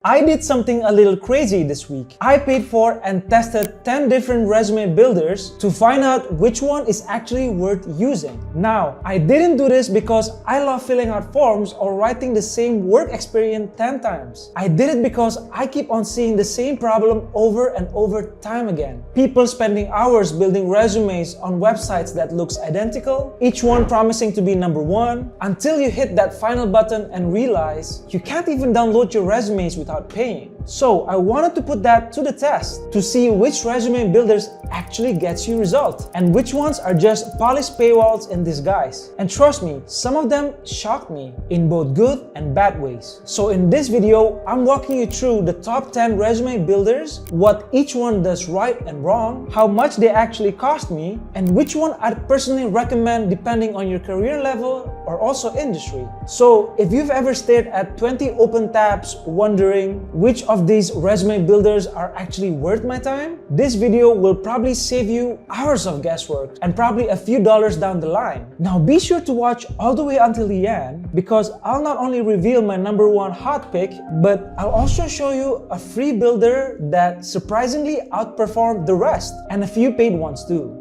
I did something a little crazy this week. I paid for and tested 10 different resume builders to find out which one is actually worth using. Now, I didn't do this because I love filling out forms or writing the same work experience 10 times. I did it because I keep on seeing the same problem over and over time again. People spending hours building resumes on websites that looks identical, each one promising to be number one, until you hit that final button and realize you can't even download your resumes without paying. So I wanted to put that to the test to see which resume builders actually gets you results and which ones are just polished paywalls in disguise. And trust me, some of them shocked me in both good and bad ways. So in this video, I'm walking you through the top 10 resume builders, what each one does right and wrong, how much they actually cost me, and which one I'd personally recommend depending on your career level or also industry. So if you've ever stared at 20 open tabs wondering which of these resume builders are actually worth my time, this video will probably save you hours of guesswork and probably a few dollars down the line. Now be sure to watch all the way until the end because I'll not only reveal my number one hot pick, but I'll also show you a free builder that surprisingly outperformed the rest and a few paid ones too.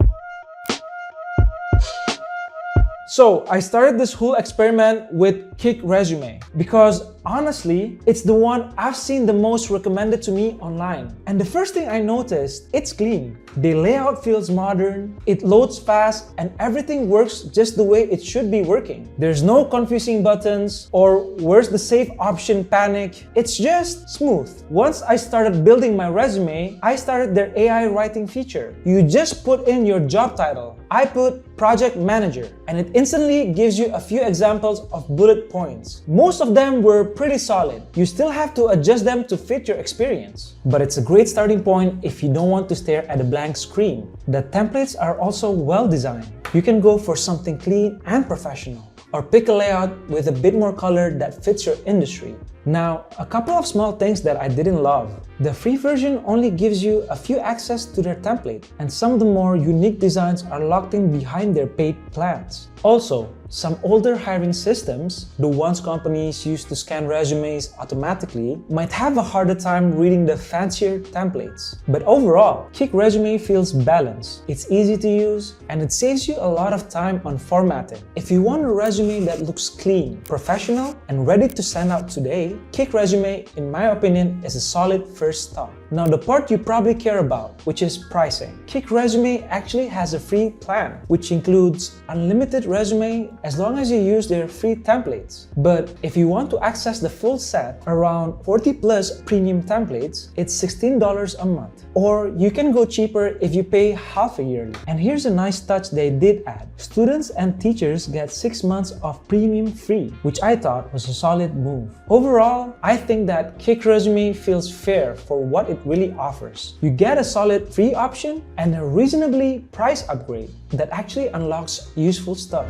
So I started this whole experiment with Kickresume because honestly, it's the one I've seen the most recommended to me online. And the first thing I noticed, it's clean. The layout feels modern, it loads fast, and everything works just the way it should be working. There's no confusing buttons or where's the save option panic. It's just smooth. Once I started building my resume, I started their AI writing feature. You just put in your job title. I put project manager and it instantly gives you a few examples of bullet points. Most of them were pretty solid. You still have to adjust them to fit your experience. But it's a great starting point if you don't want to stare at a blank screen. The templates are also well designed. You can go for something clean and professional, or pick a layout with a bit more color that fits your industry. Now, a couple of small things that I didn't love. The free version only gives you a few access to their template, and some of the more unique designs are locked in behind their paid plans. Also, some older hiring systems, the ones companies use to scan resumes automatically, might have a harder time reading the fancier templates. But overall, Kickresume feels balanced, it's easy to use, and it saves you a lot of time on formatting. If you want a resume that looks clean, professional, and ready to send out today, Kickresume, in my opinion, is a solid first stop. Now the part you probably care about, which is pricing. Kickresume actually has a free plan, which includes unlimited resume as long as you use their free templates. But if you want to access the full set, around 40 plus premium templates, it's $16 a month. Or you can go cheaper if you pay half a yearly. And here's a nice touch they did add. Students and teachers get 6 months of premium free, which I thought was a solid move. Overall, I think that Kickresume feels fair for what it really offers. You get a solid free option and a reasonably priced upgrade that actually unlocks useful stuff.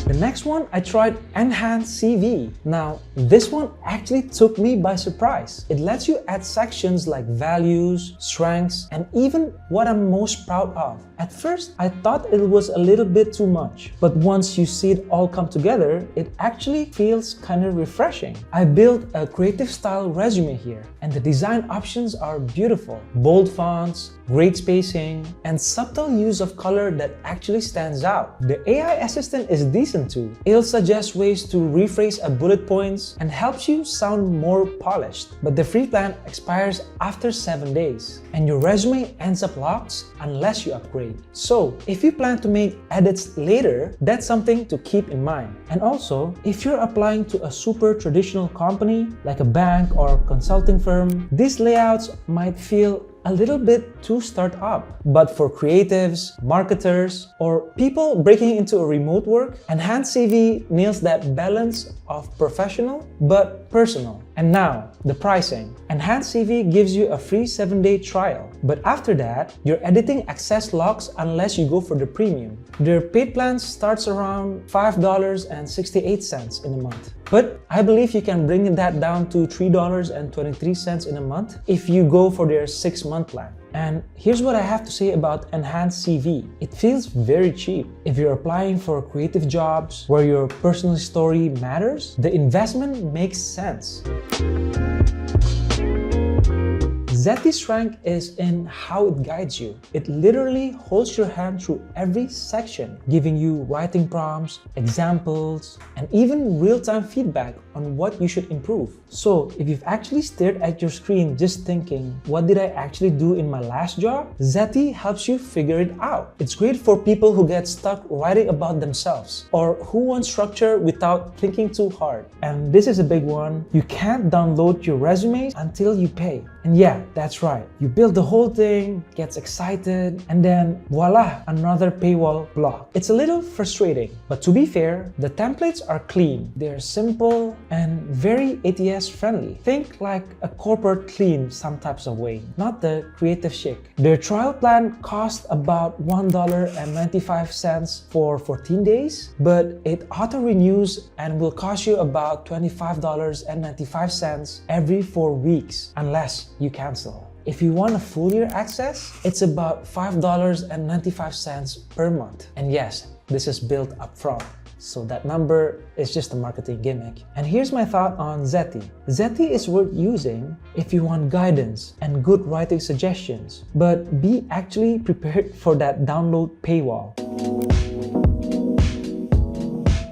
The next one, I tried Enhancv. Now, this one actually took me by surprise. It lets you add sections like values, strengths, and even what I'm most proud of. At first, I thought it was a little bit too much, but once you see it all come together, it actually feels kind of refreshing. I built a creative style resume here, and the design options are beautiful. Bold fonts, great spacing, and subtle use of color that actually stands out. The AI assistant is decent too. It'll suggest ways to rephrase a bullet points and helps you sound more polished. But the free plan expires after 7 days, and your resume ends up locked unless you upgrade. So if you plan to make edits later, that's something to keep in mind. And also, if you're applying to a super traditional company like a bank or consulting firm, these layouts might feel a little bit too start-up. But for creatives, marketers, or people breaking into a remote work, Enhancv nails that balance of professional but personal. And now, the pricing. Enhancv gives you a free 7-day trial, but after that, your editing access locks unless you go for the premium. Their paid plan starts around $5.68 in a month. But I believe you can bring that down to $3.23 in a month if you go for their 6-month plan. And here's what I have to say about Enhancv. It feels very cheap. If you're applying for creative jobs where your personal story matters, the investment makes sense. Zety's strength is in how it guides you. It literally holds your hand through every section, giving you writing prompts, examples, and even real-time feedback on what you should improve. So if you've actually stared at your screen just thinking, what did I actually do in my last job? Zety helps you figure it out. It's great for people who get stuck writing about themselves or who want structure without thinking too hard. And this is a big one. You can't download your resumes until you pay. And yeah, that's right. You build the whole thing, gets excited, and then voila, another paywall block. It's a little frustrating, but to be fair, the templates are clean. They're simple and very ATS friendly. Think like a corporate clean some types of way, not the creative chic. Their trial plan cost about $1.95 for 14 days, but it auto-renews and will cost you about $25.95 every 4 weeks, unless you cancel. If you want a full year access, it's about $5.95 per month. And yes, this is built up front, so that number is just a marketing gimmick. And here's my thought on Zety. Zety is worth using if you want guidance and good writing suggestions, but be actually prepared for that download paywall.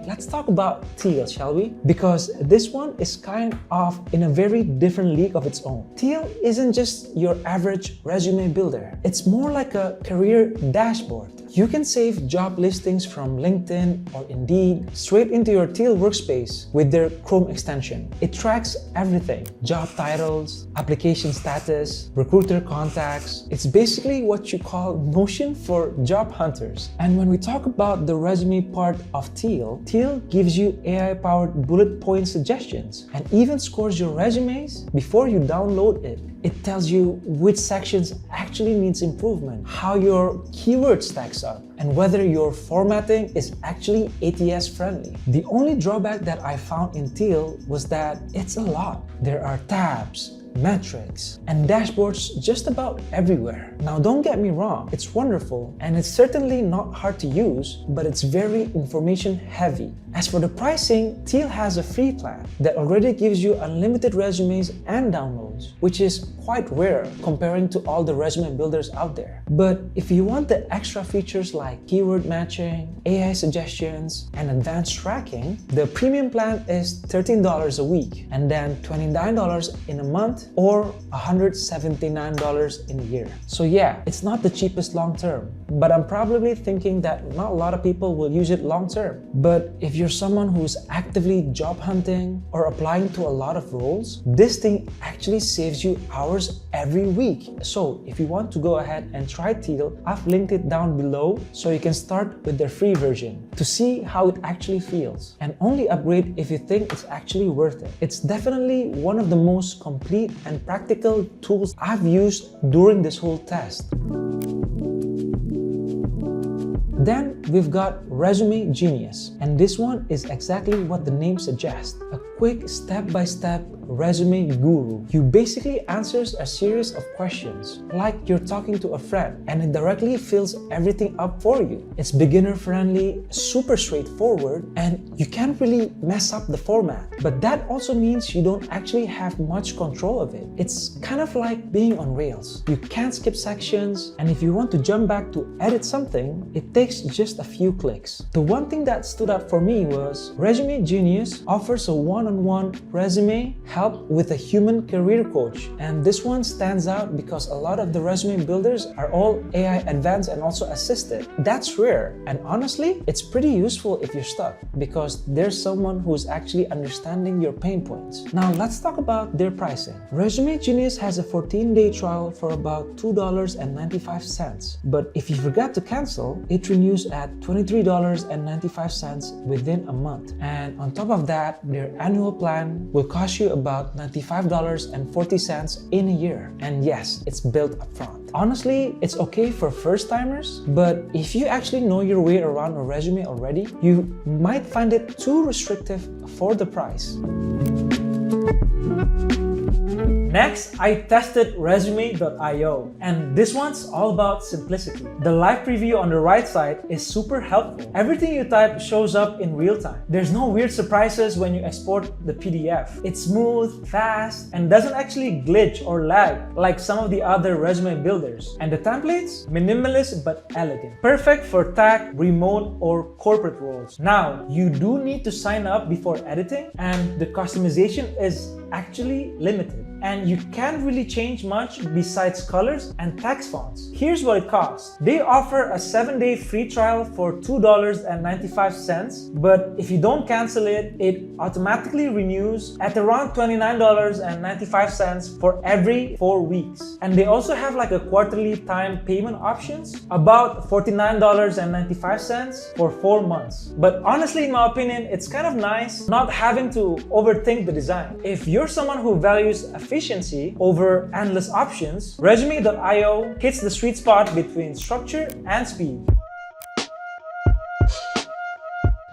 Let's talk about Teal, shall we? Because this one is kind of in a very different league of its own. Teal isn't just your average resume builder. It's more like a career dashboard. You can save job listings from LinkedIn or Indeed straight into your Teal workspace with their Chrome extension. It tracks everything: job titles, application status, recruiter contacts. It's basically what you call Notion for job hunters. And when we talk about the resume part of Teal, Teal gives you AI-powered bullet point suggestions and even scores your resumes before you download it. It tells you which sections actually needs improvement, how your keyword stacks up, and whether your formatting is actually ATS friendly. The only drawback that I found in Teal was that it's a lot. There are tabs, metrics, and dashboards just about everywhere. Now don't get me wrong, it's wonderful and it's certainly not hard to use, but it's very information heavy. As for the pricing, Teal has a free plan that already gives you unlimited resumes and downloads, which is quite rare comparing to all the resume builders out there. But if you want the extra features like keyword matching, AI suggestions, and advanced tracking, the premium plan is $13 a week and then $29 in a month or $179 in a year. So yeah, it's not the cheapest long term, but I'm probably thinking that not a lot of people will use it long term. But if you're someone who's actively job hunting or applying to a lot of roles, this thing actually saves you hours every week. So if you want to go ahead and try Teal, I've linked it down below so you can start with their free version to see how it actually feels, and only upgrade if you think it's actually worth it. It's definitely one of the most complete and practical tools I've used during this whole test. Then we've got ResumeGenius, and this one is exactly what the name suggests, a quick step-by-step resume guru. You basically answers a series of questions like you're talking to a friend, and it directly fills everything up for you. It's beginner friendly, super straightforward, and you can't really mess up the format. But that also means you don't actually have much control of it. It's kind of like being on rails. You can't skip sections, and if you want to jump back to edit something, it takes just a few clicks. The one thing that stood out for me was ResumeGenius offers a one-on-one resume help with a human career coach, and this one stands out because a lot of the resume builders are all AI advanced and also assisted. That's rare, and honestly, it's pretty useful if you're stuck because there's someone who's actually understanding your pain points. Now let's talk about their pricing. ResumeGenius has a 14-day trial for about $2.95, but if you forgot to cancel, it renews at $23.95 within a month. And on top of that, their annual plan will cost you about $95.40 in a year. And yes, it's built up front. Honestly, it's okay for first-timers, but if you actually know your way around a resume already, you might find it too restrictive for the price. Next, I tested resume.io, and this one's all about simplicity. The live preview on the right side is super helpful. Everything you type shows up in real time. There's no weird surprises when you export the PDF. It's smooth, fast, and doesn't actually glitch or lag like some of the other resume builders. And the templates? Minimalist but elegant. Perfect for tech, remote, or corporate roles. Now, you do need to sign up before editing, and the customization is actually limited. And you can't really change much besides colors and text fonts. Here's what it costs. They offer a 7-day free trial for $2.95, but if you don't cancel it, it automatically renews at around $29.95 for every 4 weeks. And they also have like a quarterly time payment options, about $49.95 for 4 months. But honestly, in my opinion, it's kind of nice not having to overthink the design. If you're someone who values efficiency over endless options, resume.io hits the sweet spot between structure and speed.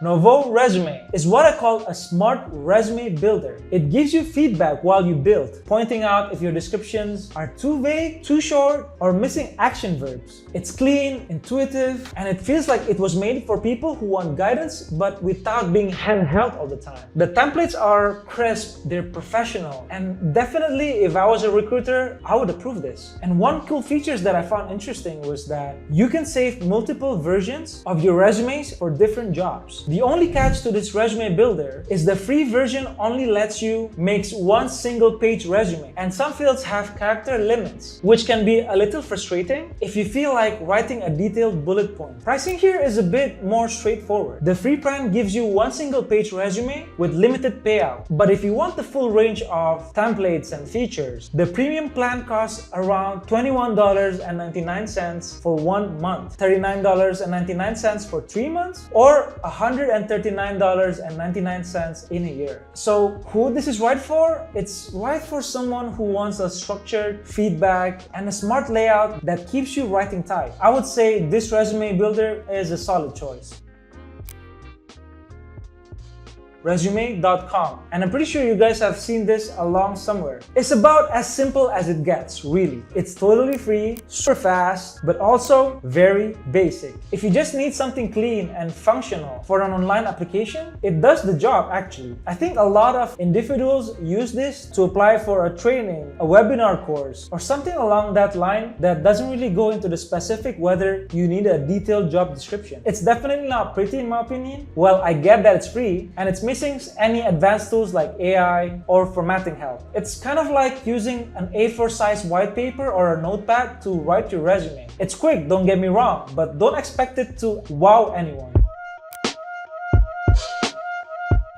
Novorésumé is what I call a smart resume builder. It gives you feedback while you build, pointing out if your descriptions are too vague, too short, or missing action verbs. It's clean, intuitive, and it feels like it was made for people who want guidance but without being handheld all the time. The templates are crisp, they're professional, and definitely if I was a recruiter, I would approve this. And one cool feature that I found interesting was that you can save multiple versions of your resumes for different jobs. The only catch to this resume builder is the free version only lets you make one single page resume, and some fields have character limits, which can be a little frustrating if you feel like writing a detailed bullet point. Pricing here is a bit more straightforward. The free plan gives you one single page resume with limited payout, but if you want the full range of templates and features, the premium plan costs around $21.99 for 1 month, $39.99 for 3 months, or $139.99 in a year. So who this is right for? It's right for someone who wants a structured feedback and a smart layout that keeps you writing tight. I would say this resume builder is a solid choice. Resume.com, and I'm pretty sure you guys have seen this along somewhere. It's about as simple as it gets, really. It's totally free, super fast, but also very basic. If you just need something clean and functional for an online application, it does the job actually. I think a lot of individuals use this to apply for a training, a webinar course, or something along that line that doesn't really go into the specific whether you need a detailed job description. It's definitely not pretty in my opinion. Well, I get that it's free and it's missing any advanced tools like AI or formatting help. It's kind of like using an A4 size white paper or a notepad to write your resume. It's quick, don't get me wrong, but don't expect it to wow anyone.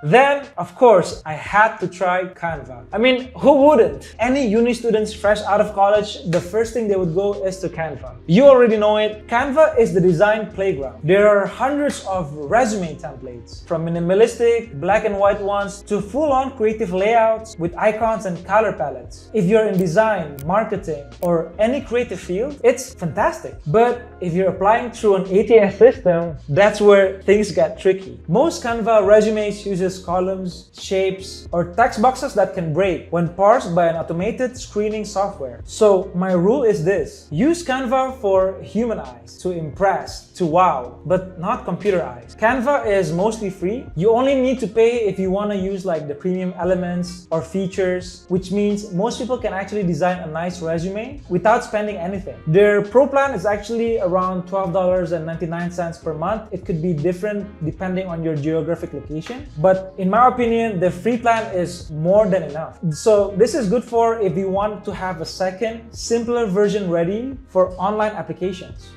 Then, of course, I had to try Canva. I mean, who wouldn't? Any uni students fresh out of college, the first thing they would go is to Canva. You already know it. Canva is the design playground. There are hundreds of resume templates, from minimalistic, black and white ones to full-on creative layouts with icons and color palettes. If you're in design, marketing, or any creative field, it's fantastic. But if you're applying through an ATS system, that's where things get tricky. Most Canva resumes uses columns, shapes, or text boxes that can break when parsed by an automated screening software. So my rule is this: use Canva for human eyes, to impress, to wow, but not computer eyes. Canva is mostly free. You only need to pay if you want to use like the premium elements or features, which means most people can actually design a nice resume without spending anything. Their pro plan is actually around $12.99 per month. It could be different depending on your geographic location, but in my opinion, the free plan is more than enough. So this is good for if you want to have a second, simpler version ready for online applications.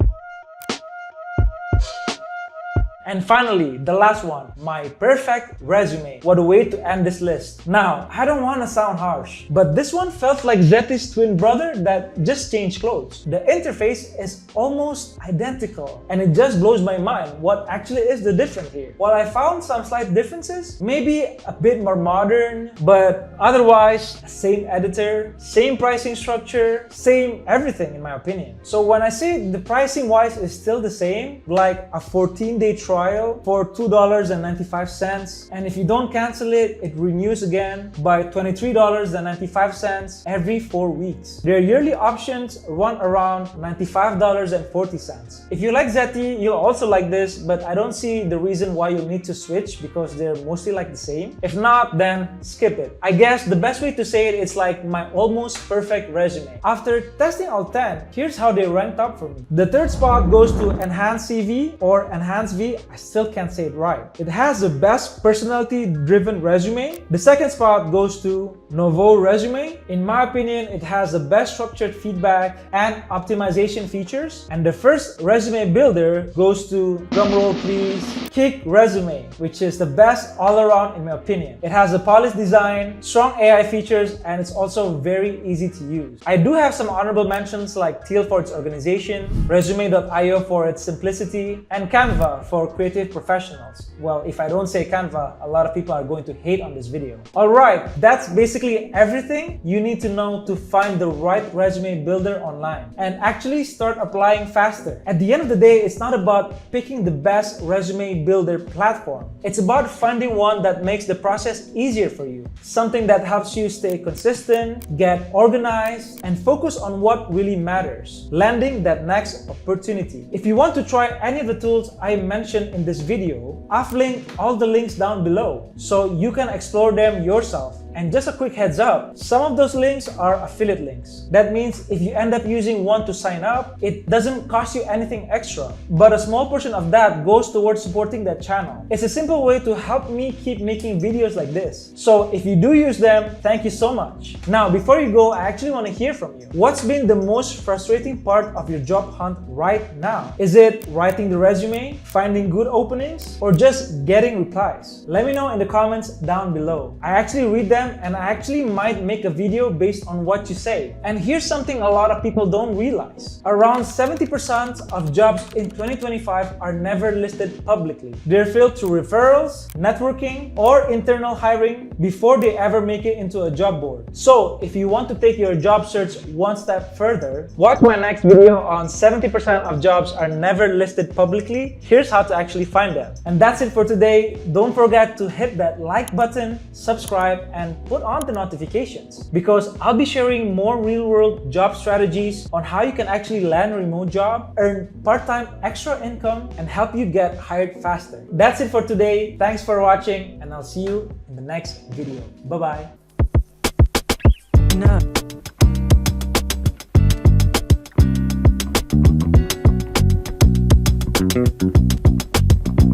And finally, the last one, MyPerfectResume. What a way to end this list. Now, I don't want to sound harsh, but this one felt like Zety's twin brother that just changed clothes. The interface is almost identical, and it just blows my mind what actually is the difference here. While I found some slight differences, maybe a bit more modern, but otherwise, same editor, same pricing structure, same everything in my opinion. So when I say the pricing wise is still the same, like a 14-day trial trial for $2.95, and if you don't cancel it, it renews again by $23.95 every 4 weeks. Their yearly options run around $95.40. If you like Zety, you'll also like this, but I don't see the reason why you'll need to switch because they're mostly like the same. If not, then skip it. I guess the best way to say it is like my almost perfect resume. After testing all 10, here's how they ranked up for me. The third spot goes to Enhancv or Enhancv. I still can't say it right. It has the best personality-driven resume. The second spot goes to Novorésumé. In my opinion, it has the best structured feedback and optimization features. And the first resume builder goes to, drumroll please, Kickresume, which is the best all around in my opinion. It has a polished design, strong AI features, and it's also very easy to use. I do have some honorable mentions like Teal for its organization, Resume.io for its simplicity, and Canva for creative professionals. Well, if I don't say Canva, a lot of people are going to hate on this video. Alright, that's basically everything you need to know to find the right resume builder online and actually start applying faster. At the end of the day, it's not about picking the best resume builder platform. It's about finding one that makes the process easier for you. Something that helps you stay consistent, get organized, and focus on what really matters, landing that next opportunity. If you want to try any of the tools I mentioned in this video, I've linked all the links down below so you can explore them yourself. And just a quick heads up, some of those links are affiliate links. That means if you end up using one to sign up, it doesn't cost you anything extra, but a small portion of that goes towards supporting that channel. It's a simple way to help me keep making videos like this. So if you do use them, thank you so much. Now, before you go, I actually want to hear from you. What's been the most frustrating part of your job hunt right now? Is it writing the resume, finding good openings, or just getting replies? Let me know in the comments down below. I actually read them and I actually might make a video based on what you say. And here's something a lot of people don't realize. Around 70% of jobs in 2025 are never listed publicly. They're filled through referrals, networking, or internal hiring before they ever make it into a job board. So if you want to take your job search one step further, watch my next video on 70% of jobs are never listed publicly. Here's how to actually find them. And that's it for today. Don't forget to hit that like button, subscribe, and put on the notifications because I'll be sharing more real-world job strategies on how you can actually land a remote job, earn part-time extra income, and help you get hired faster. That's it for today. Thanks for watching, and I'll see you in the next video. Bye-bye.